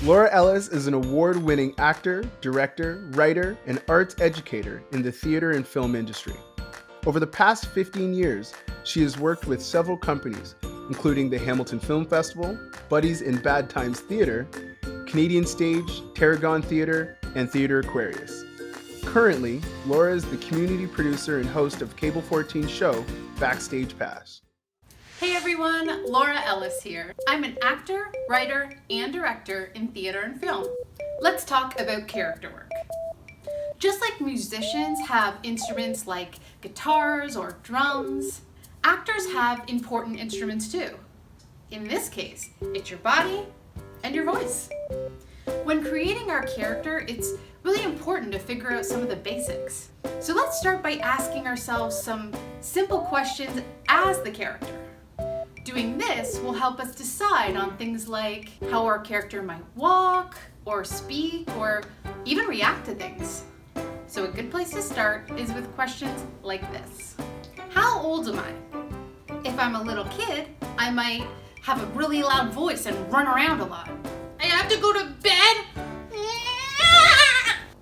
Laura Ellis is an award-winning actor, director, writer, and arts educator in the theater and film industry. Over the past 15 years, she has worked with several companies, including the Hamilton Film Festival, Buddies in Bad Times Theater, Canadian Stage, Tarragon Theater, and Theater Aquarius. Currently, Laura is the community producer and host of Cable 14's show, Backstage Pass. Hey everyone, Laura Ellis here. I'm an actor, writer, and director in theater and film. Let's talk about character work. Just like musicians have instruments like guitars or drums, actors have important instruments too. In this case, it's your body and your voice. When creating our character, it's really important to figure out some of the basics. So let's start by asking ourselves some simple questions as the character. Doing this will help us decide on things like how our character might walk, or speak, or even react to things. So a good place to start is with questions like this. How old am I? If I'm a little kid, I might have a really loud voice and run around a lot. I have to go to bed.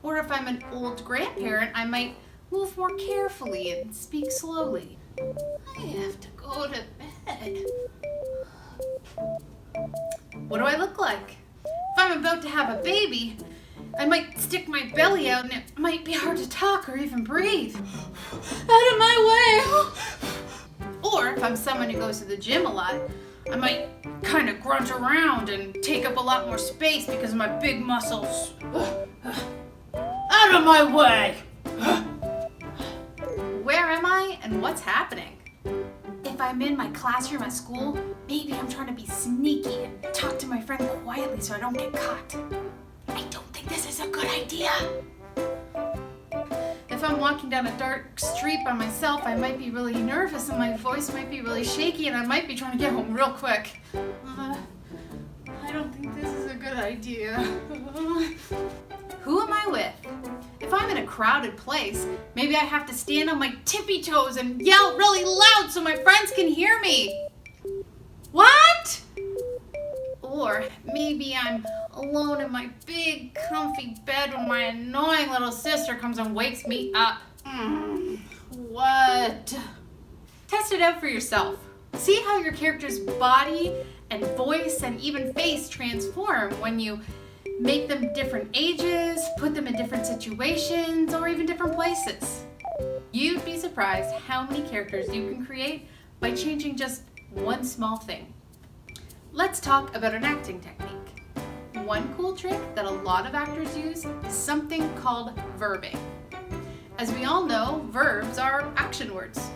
Or if I'm an old grandparent, I might move more carefully and speak slowly. I have to go to bed. What do I look like? If I'm about to have a baby, I might stick my belly out and it might be hard to talk or even breathe. Out of my way! Or if I'm someone who goes to the gym a lot, I might kind of grunt around and take up a lot more space because of my big muscles. Out of my way! Where am I and what's happening? If I'm in my classroom at school, maybe I'm trying to be sneaky and talk to my friend quietly so I don't get caught. I don't think this is a good idea. If I'm walking down a dark street by myself, I might be really nervous and my voice might be really shaky and I might be trying to get home real quick. I don't think this is a good idea. Who am I with? If I'm in a crowded place, maybe I have to stand on my tippy toes and yell really loud so my friends can hear me. What? Or maybe I'm alone in my big comfy bed when my annoying little sister comes and wakes me up. What? Test it out for yourself. See how your character's body and voice and even face transform when you make them different ages, put them in different situations, or even different places. You'd be surprised how many characters you can create by changing just one small thing. Let's talk about an acting technique. One cool trick that a lot of actors use is something called verbing. As we all know, verbs are action words.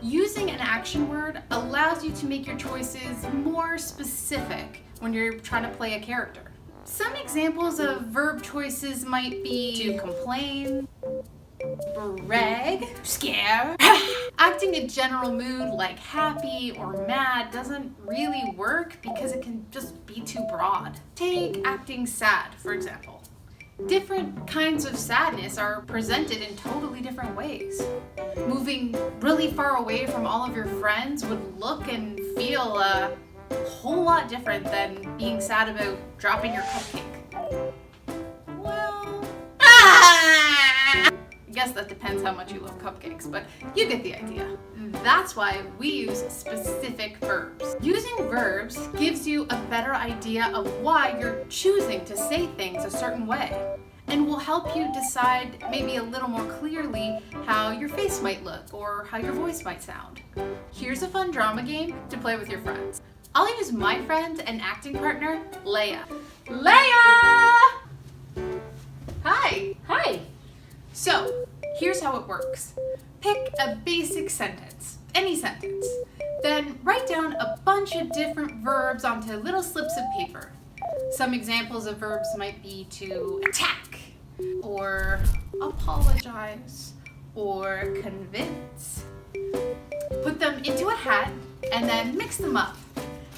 Using an action word allows you to make your choices more specific when you're trying to play a character. Some examples of verb choices might be to complain, brag, scare. Acting a general mood like happy or mad doesn't really work because it can just be too broad. Take acting sad, for example. Different kinds of sadness are presented in totally different ways. Moving really far away from all of your friends would look and feel a whole lot different than being sad about dropping your cupcake. Well, I guess that depends how much you love cupcakes, but you get the idea. That's why we use specific verbs. Using verbs gives you a better idea of why you're choosing to say things a certain way, and will help you decide maybe a little more clearly how your face might look or how your voice might sound. Here's a fun drama game to play with your friends. I'll use my friend and acting partner, Leia. Leia! Hi. Hi. So, here's how it works. Pick a basic sentence, any sentence. Then write down a bunch of different verbs onto little slips of paper. Some examples of verbs might be to attack, or apologize, or convince. Put them into a hat and then mix them up.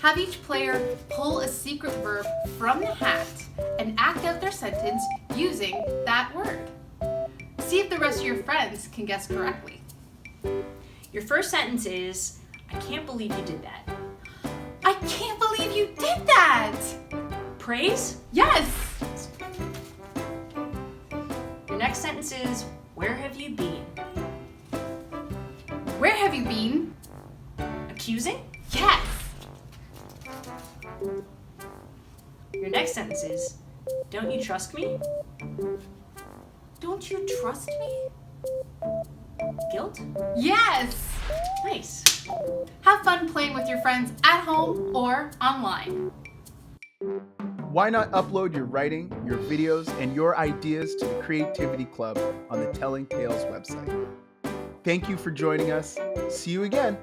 Have each player pull a secret verb from the hat and act out their sentence using that word. See if the rest of your friends can guess correctly. Your first sentence is, I can't believe you did that. I can't believe you did that! praise? Yes! Your next sentence is, where have you been? Where have you been? Accusing? Yes! Your next sentence is, don't you trust me? Don't you trust me? Guilt? Yes! Nice. Have fun playing with your friends at home or online. Why not upload your writing, your videos, and your ideas to the Creativity Club on the Telling Tales website? Thank you for joining us. See you again.